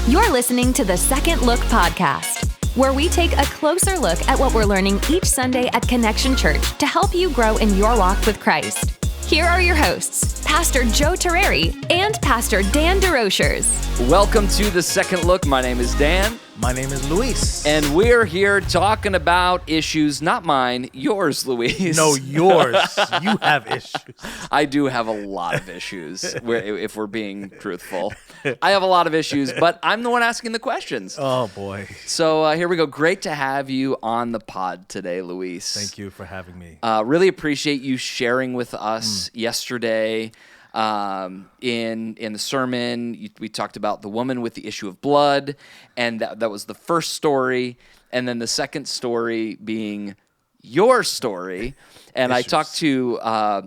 You're listening to the Second Look Podcast, where we take a closer look at what we're learning each Sunday at Connection Church to help you grow in your walk with Christ. Here are your hosts, Pastor Joe Terreri and Pastor Dan DeRochers. Welcome to the Second Look. My name is Dan. My name is Luis. And we're here talking about issues, not mine, yours, Luis. No, yours. You have issues. I do have a lot of issues, if we're being truthful. I have a lot of issues, but I'm the one asking the questions. Oh, boy. So here we go. Great to have you on the pod today, Luis. Thank you for having me. Really appreciate you sharing with us yesterday. In the sermon, we talked about the woman with the issue of blood, and that was the first story, and then the second story being your story. And I talked to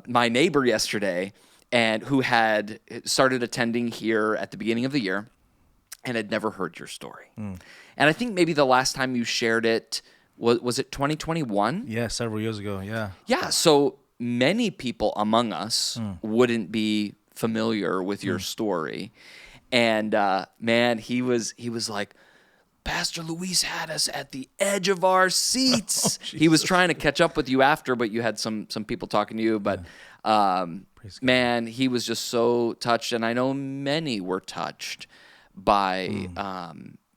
my neighbor yesterday, and who had started attending here at the beginning of the year, and had never heard your story. And I think maybe the last time you shared it was it 2021? Yeah, several years ago. Yeah. Yeah. So many people among us wouldn't be familiar with your story. And man, he was like, Pastor Luis had us at the edge of our seats. He was trying to catch up with you after, but you had some people talking to you. But man, he was just so touched. And I know many were touched by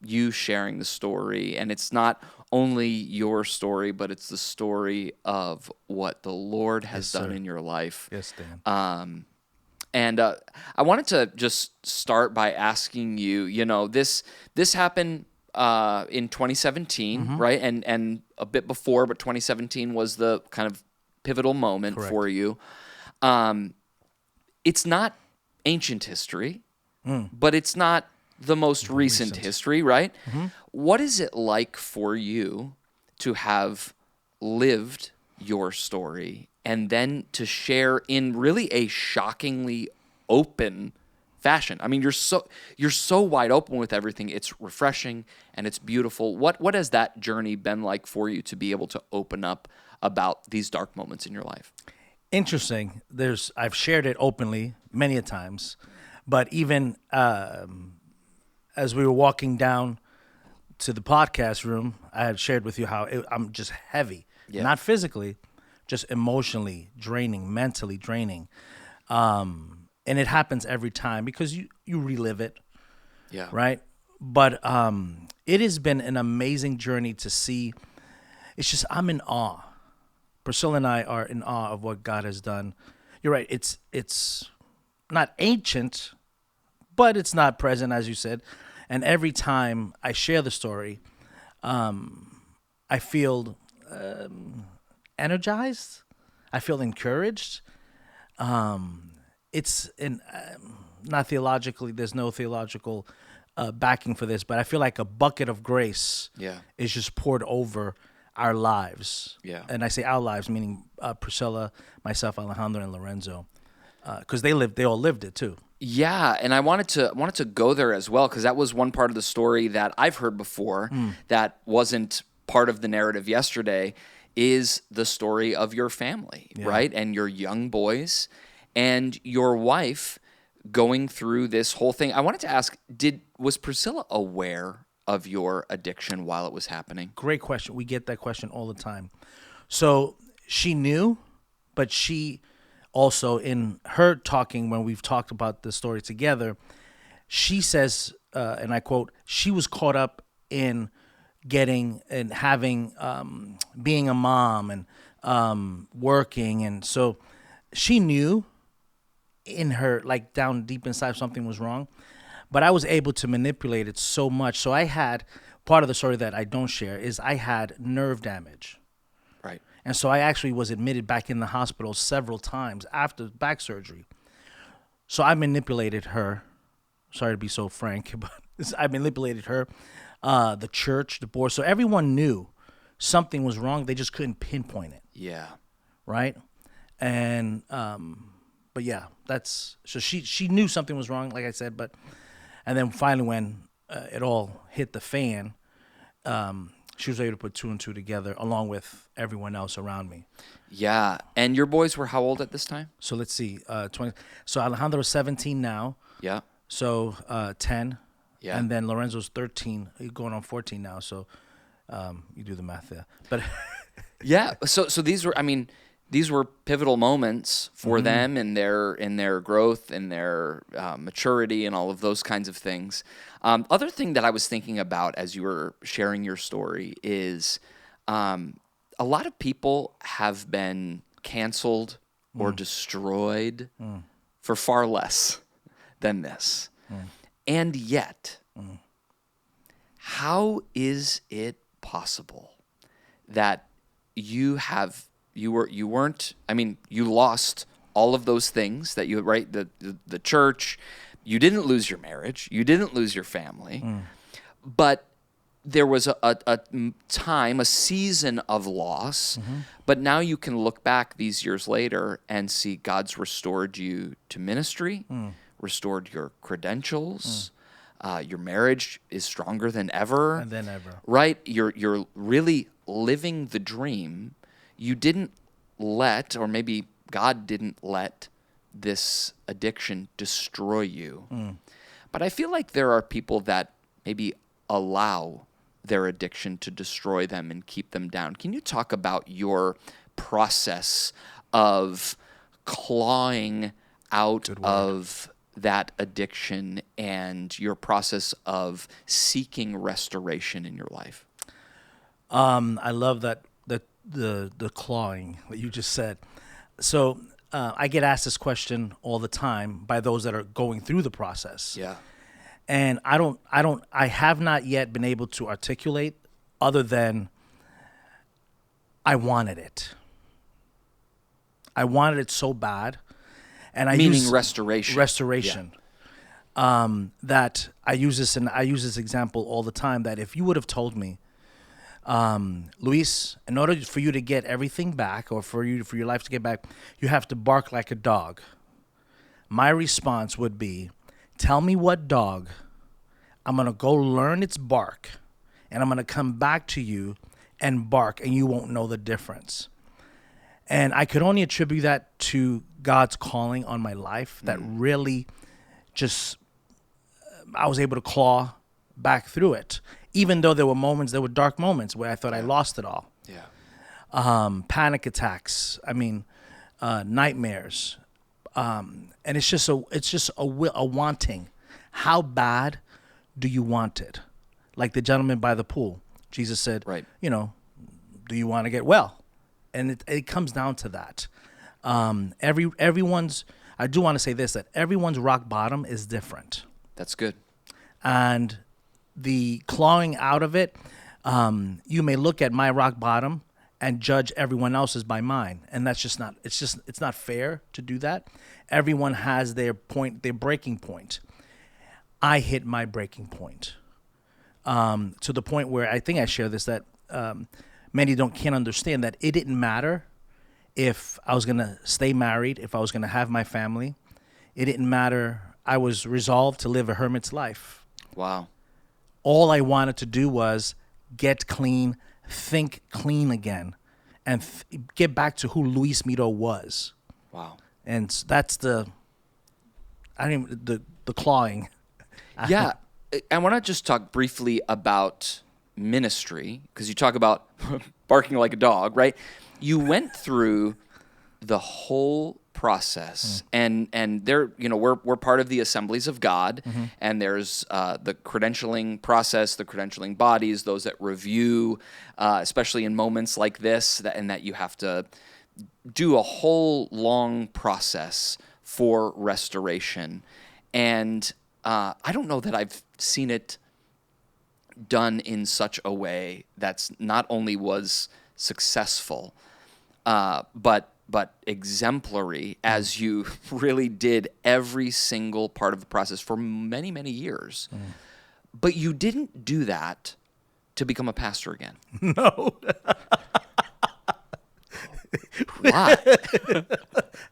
you sharing the story. And it's not only your story, but it's the story of what the Lord has done in your life. Yes, Dan. And I wanted to just start by asking you, this happened in 2017, right? And a bit before, but 2017 was the kind of pivotal moment for you. It's not ancient history, but it's not the most recent history, right? What is it like for you to have lived your story and then to share in really a shockingly open fashion? I mean, you're so wide open with everything. It's refreshing and it's beautiful. What has that journey been like for you to be able to open up about these dark moments in your life? Interesting. I've shared it openly many a times, but even as we were walking down to the podcast room, I had shared with you how I'm just heavy, not physically, just emotionally draining, mentally draining. And it happens every time because you relive it, right? But it has been an amazing journey to see. It's just, I'm in awe. Priscilla and I are in awe of what God has done. You're right, it's not ancient, but it's not present, as you said. And every time I share the story, I feel energized. I feel encouraged. It's not theologically. There's no theological backing for this, but I feel like a bucket of grace is just poured over our lives. Yeah. And I say our lives, meaning Priscilla, myself, Alejandro, and Lorenzo, because they all lived it too. Yeah, and I wanted to go there as well, because that was one part of the story that I've heard before that wasn't part of the narrative yesterday, is the story of your family, right? And your young boys and your wife going through this whole thing. I wanted to ask, was Priscilla aware of your addiction while it was happening? Great question. We get that question all the time. So she knew, but she also, in her talking, when we've talked about the story together, she says, and I quote, she was caught up in getting and having, being a mom and working. And so she knew in her, like down deep inside, something was wrong. But I was able to manipulate it so much. So I had, part of the story that I don't share is I had nerve damage. Right. And so I actually was admitted back in the hospital several times after back surgery. So I manipulated her. Sorry to be so frank, but I manipulated her, the church, the board. So everyone knew something was wrong. They just couldn't pinpoint it. Yeah. Right? And, but yeah, so she knew something was wrong, like I said, and then finally when it all hit the fan, she was able to put two and two together along with everyone else around me. Yeah. And your boys were how old at this time? So let's see, 20. So Alejandro is 17 now. Yeah. So 10, Yeah. And then Lorenzo's 13, he's going on 14 now, so you do the math there. But Yeah. So these were pivotal moments for them in their growth and their maturity and all of those kinds of things. Other thing that I was thinking about as you were sharing your story is a lot of people have been canceled or destroyed for far less than this. And yet, how is it possible that you lost all of those things that you, right? The church, you didn't lose your marriage, you didn't lose your family, but there was a time, a season of loss, but now you can look back these years later and see God's restored you to ministry, restored your credentials, your marriage is stronger than ever. Right? You're really living the dream. You didn't let, or maybe God didn't let this addiction destroy you. But I feel like there are people that maybe allow their addiction to destroy them and keep them down. Can you talk about your process of clawing out of that addiction and your process of seeking restoration in your life? I love that the clawing that you just said. So I get asked this question all the time by those that are going through the process. Yeah. And I have not yet been able to articulate other than I wanted it. I wanted it so bad. And Meaning restoration. Restoration. Yeah. That I use this example all the time, that if you would have told me, Luis, in order for you to get everything back, or for your life to get back, you have to bark like a dog. My response would be, tell me what dog. I'm going to go learn its bark, and I'm going to come back to you and bark, and you won't know the difference. And I could only attribute that to God's calling on my life that really just, I was able to claw back through it. Even though there were dark moments where I thought I lost it all. Yeah. Panic attacks. Nightmares. And it's just a wanting. How bad do you want it? Like the gentleman by the pool. Jesus said, right. Do you want to get well? And it comes down to that. Everyone's, I do want to say this, that everyone's rock bottom is different. That's good. And the clawing out of it, you may look at my rock bottom and judge everyone else's by mine, and that's just not. It's not fair to do that. Everyone has their breaking point. I hit my breaking point, to the point where I think I share this, that many can't understand that it didn't matter if I was gonna stay married, if I was gonna have my family. It didn't matter. I was resolved to live a hermit's life. Wow. All I wanted to do was get clean, think clean again, and get back to who Luis Mito was. Wow. And that's the clawing. Yeah. I want to just talk briefly about ministry, because you talk about barking like a dog, right? You went through the whole process, and there, we're part of the Assemblies of God, and there's the credentialing process, the credentialing bodies, those that review, especially in moments like this, and that you have to do a whole long process for restoration. And I don't know that I've seen it done in such a way that's not only was successful, but exemplary, as you really did every single part of the process for many, many years. But you didn't do that to become a pastor again. No. Why?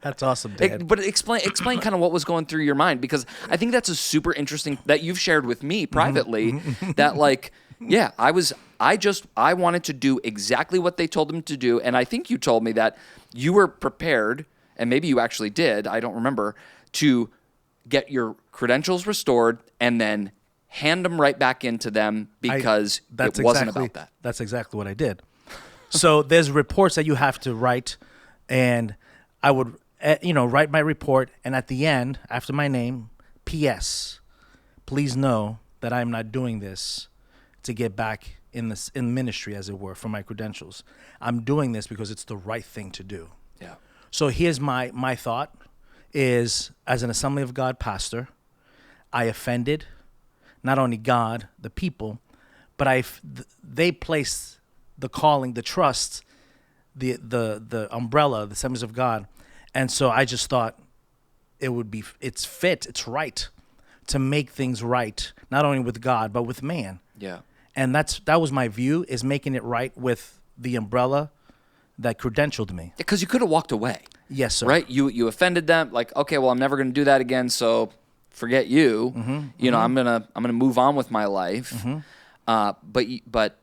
That's awesome, Dad. But explain kind of what was going through your mind, because I think that's a super interesting that you've shared with me privately. That I wanted to do exactly what they told him to do, and I think you told me that you were prepared, and maybe you actually did, I don't remember, to get your credentials restored and then hand them right back into them because it wasn't about that. That's exactly what I did. So there's reports that you have to write, and I would, write my report, and at the end, after my name, P.S. Please know that I'm not doing this to get back in ministry, as it were, for my credentials. I'm doing this because it's the right thing to do. Yeah. So here's my thought is, as an Assembly of God pastor, I offended not only God, the people, but they placed the calling, the trust, the umbrella, the Assemblies of God. And so I just thought it's right to make things right, not only with God, but with man. Yeah. And that was my view, is making it right with the umbrella that credentialed me. Because you could have walked away. Yes, sir. Right? You offended them, like, okay, well, I'm never going to do that again, so forget you. I'm gonna move on with my life. But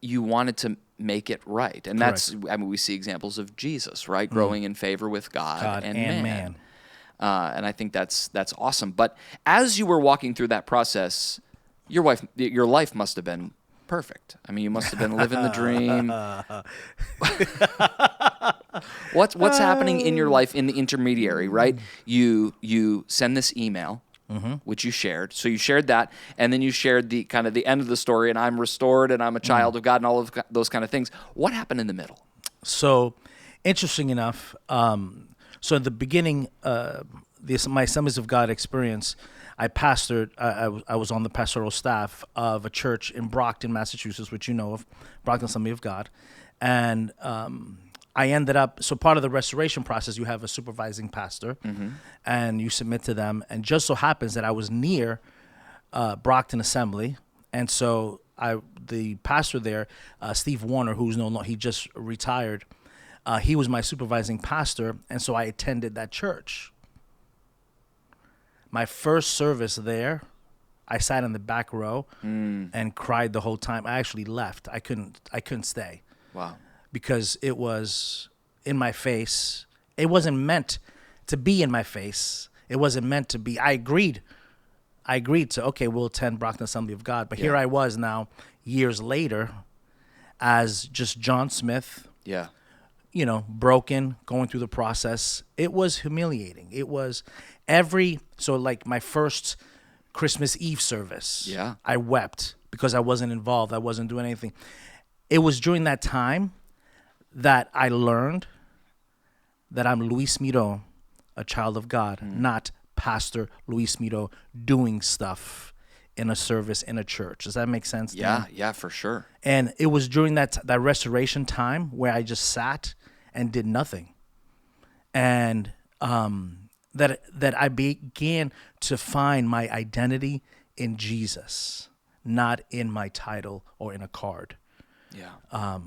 you wanted to make it right, and that's, I mean, we see examples of Jesus, right, growing in favor with God and man. And I think that's awesome. But as you were walking through that process, your life must have been perfect. I mean, you must have been living the dream. What's happening in your life in the intermediary, right? You send this email, which you shared. So you shared that, and then you shared the kind of the end of the story, and I'm restored, and I'm a child of God, and all of those kind of things. What happened in the middle? So, interesting enough, so in the beginning, my Assemblies of God experience, I pastored. I was on the pastoral staff of a church in Brockton, Massachusetts, which you know of, Brockton Assembly of God, and I ended up, so part of the restoration process, you have a supervising pastor, and you submit to them. And just so happens that I was near Brockton Assembly, and so the pastor there, Steve Warner, who's he just retired, he was my supervising pastor, and so I attended that church. My first service there, I sat in the back row and cried the whole time. I actually left. I couldn't stay. Wow. Because it was in my face. It wasn't meant to be in my face. It wasn't meant to be. I agreed to, okay, we'll attend Brockton Assembly of God. But here I was now, years later, as just John Smith. Yeah. Broken, going through the process. It was humiliating. It was like my first Christmas Eve service. Yeah. I wept because I wasn't involved. I wasn't doing anything. It was during that time that I learned that I'm Luis Miro, a child of God, not Pastor Luis Miro doing stuff in a service in a church. Does that make sense? Yeah, yeah, for sure. And it was during that restoration time where I just sat and did nothing. And that I began to find my identity in Jesus, not in my title or in a card. Yeah.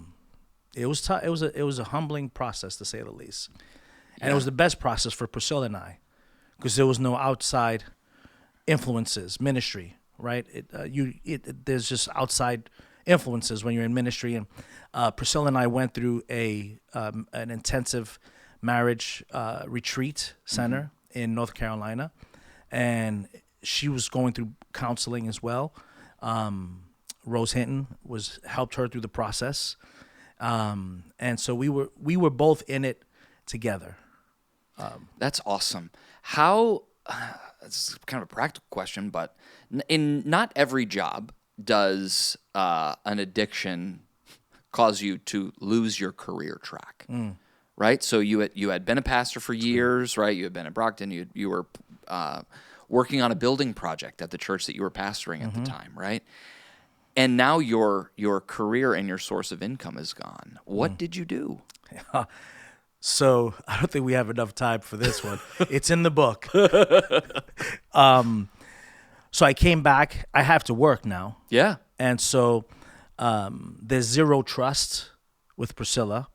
It was tough. It was a humbling process, to say the least, and it was the best process for Priscilla and I, because there was no outside influences, ministry, right? There's just outside influences when you're in ministry, and Priscilla and I went through an intensive marriage retreat center in North Carolina, and she was going through counseling as well. Rose Hinton helped her through the process, and so we were both in it together. That's awesome. How? It's kind of a practical question, but in not every job does an addiction cause you to lose your career track, right? So you had been a pastor for years, right? You had been at Brockton. You were working on a building project at the church that you were pastoring at the time, right? And now your career and your source of income is gone. What did you do? So I don't think we have enough time for this one. It's in the book. So I came back. I have to work now. Yeah. And so there's zero trust with Priscilla.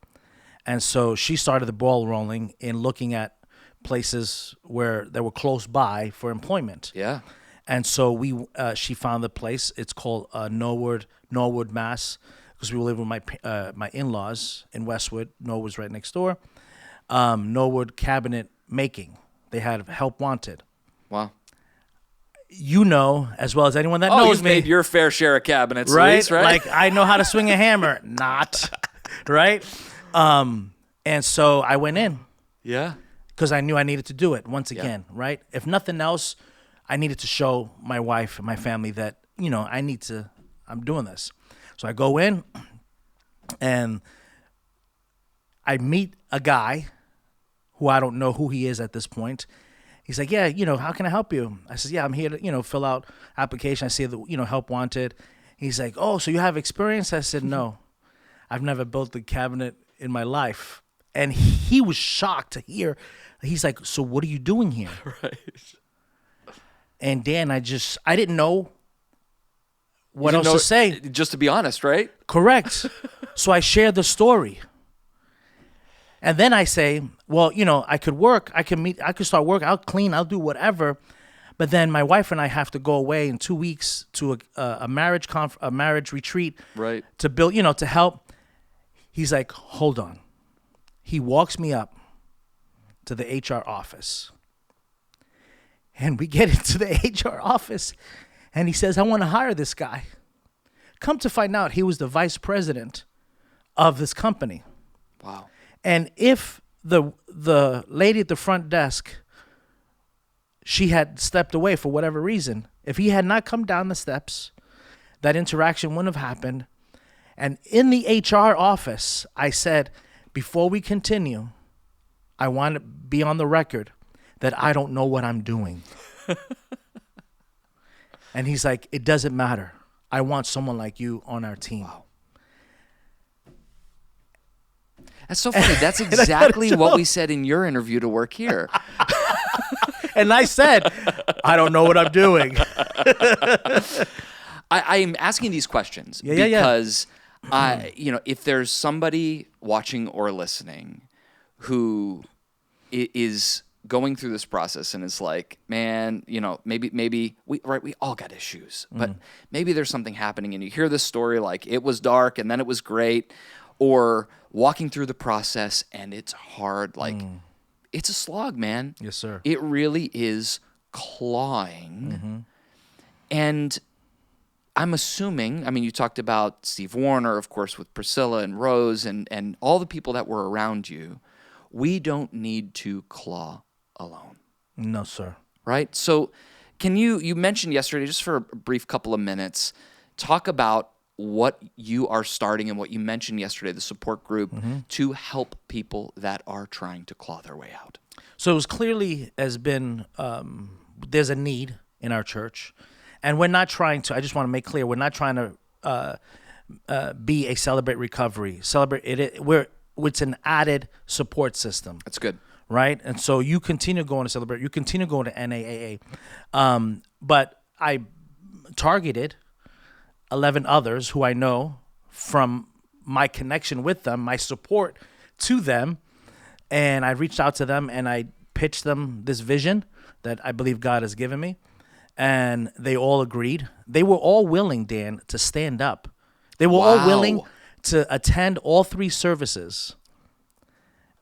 And so she started the ball rolling in looking at places where they were close by for employment. Yeah. And so she found the place. It's called Norwood, Mass, because we were living with my in-laws in Westwood. Norwood's right next door. Norwood Cabinet Making. They had help wanted. Wow. you know as well as anyone that Oh, knows you've me, made your fair share of cabinets, right? Luis, right? Like I know how to swing a hammer, not right. And so I went in yeah. because I knew I needed to do it once again, right? If nothing else, I needed to show my wife and my family that I'm doing this. So I go in and I meet a guy who I don't know who he is at this point. He's like, yeah, how can I help you? I said, yeah, I'm here to, fill out application. I see the, help wanted. He's like, oh, so you have experience? I said, no, I've never built a cabinet in my life. And he was shocked to hear. He's like, so what are you doing here? Right. And Dan, I didn't know what else to say. Just to be honest, right? Correct. So I shared the story. And then I say, well, I could work. I could start work. I'll clean. I'll do whatever. But then my wife and I have to go away in 2 weeks to a marriage retreat. Right. To build, to help. He's like, hold on. He walks me up to the HR office. And we get into the HR office. And he says, I want to hire this guy. Come to find out, he was the vice president of this company. Wow. And if the lady at the front desk, she had stepped away for whatever reason, if he had not come down the steps, that interaction wouldn't have happened. And in the HR office, I said, before we continue, I want to be on the record that I don't know what I'm doing. And he's like, it doesn't matter. I want someone like you on our team. Wow. That's so funny. That's exactly what we said in your interview to work here. And I said, I don't know what I'm doing. I am asking these questions because if there's somebody watching or listening who is going through this process and is like, man, maybe we all got issues, but maybe there's something happening, and you hear this story like it was dark and then it was great, or walking through the process and it's hard, like it's a slog, man. Yes, sir. It really is clawing. And I'm assuming, you talked about Steve Warner, of course, with Priscilla and Rose and all the people that were around you. We don't need to claw alone. No, sir. Right? So can you mentioned yesterday, just for a brief couple of minutes, talk about what you are starting and what you mentioned yesterday, the support group, to help people that are trying to claw their way out. So it was clearly has been, there's a need in our church. And we're not trying to, I just want to make clear, we're not trying to be a Celebrate Recovery. It's an added support system. That's good. Right? And so you continue going to Celebrate, you continue going to NAAA. But I targeted 11 others who I know from my connection with them, my support to them, and I reached out to them and I pitched them this vision that I believe God has given me, and they all agreed. They were all willing, Dan, to stand up. They were all willing to attend all 3 services,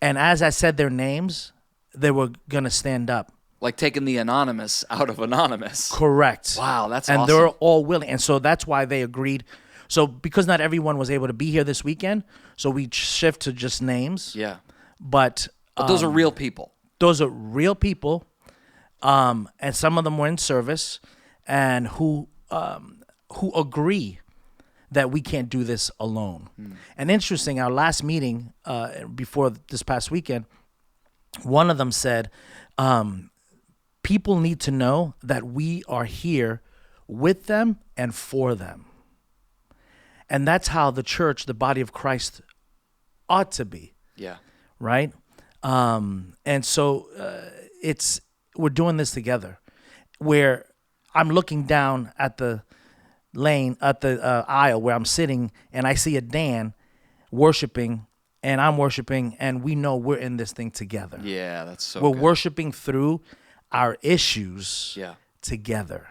and as I said their names, they were going to stand up. Like taking the anonymous out of anonymous. Correct. Wow, that's and awesome. And they're all willing. And so that's why they agreed. So because not everyone was able to be here this weekend, so we shift to just names. Yeah. But those are real people. Those are real people. And some of them were in service and who agree that we can't do this alone. And interesting, our last meeting before this past weekend, one of them said, people need to know that we are here with them and for them. And that's how the church, the body of Christ, ought to be. Yeah. Right? And so we're doing this together, where I'm looking down at the aisle where I'm sitting, and I see a Dan worshiping, and I'm worshiping, and we know we're in this thing together. Yeah, that's so We're good. worshiping through our issues together.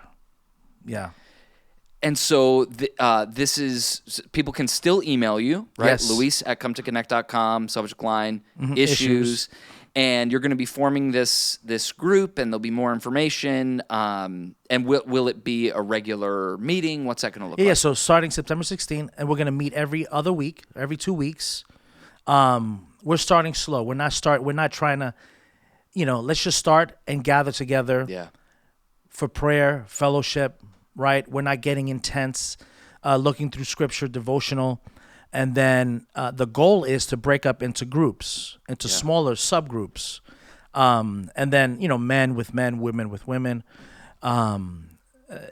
Yeah. And so this is, people can still email you, right? Yes. Luis@cometoconnect.com, subject line, issues. and you're going to be forming this group, and there'll be more information. And will it be a regular meeting? What's that going to look like? Yeah, so starting September 16th, and we're going to meet every other week, every 2 weeks. We're starting slow. We're not trying to, let's just start and gather together. Yeah. For prayer, fellowship, right? We're not getting intense, looking through scripture, devotional. And then the goal is to break up into groups, into smaller subgroups. And then, men with men, women with women.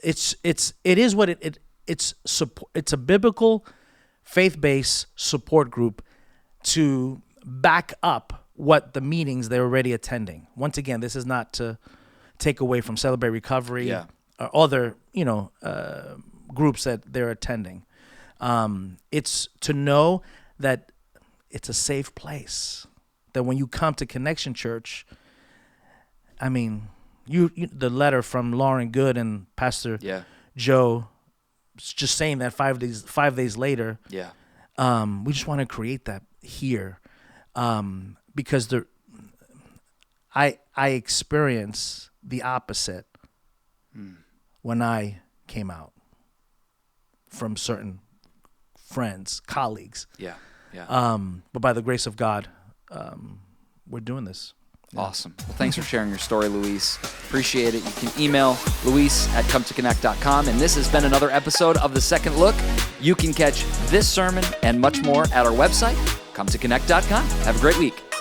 It's a biblical faith-based support group to back up what the meetings they're already attending. Once again, this is not to take away from Celebrate Recovery or other, groups that they're attending. It's to know that it's a safe place. That when you come to Connection Church, I mean, you the letter from Lauren Good and Pastor Joe, just saying that 5 days later. Yeah. We just want to create that here, because I experience the opposite when I came out from certain friends, colleagues. Yeah. But by the grace of God, we're doing this. Awesome. Well, thanks for sharing your story, Luis. Appreciate it. You can email luis@cometoconnect.com. And this has been another episode of The Second Look. You can catch this sermon and much more at our website, cometoconnect.com. Have a great week.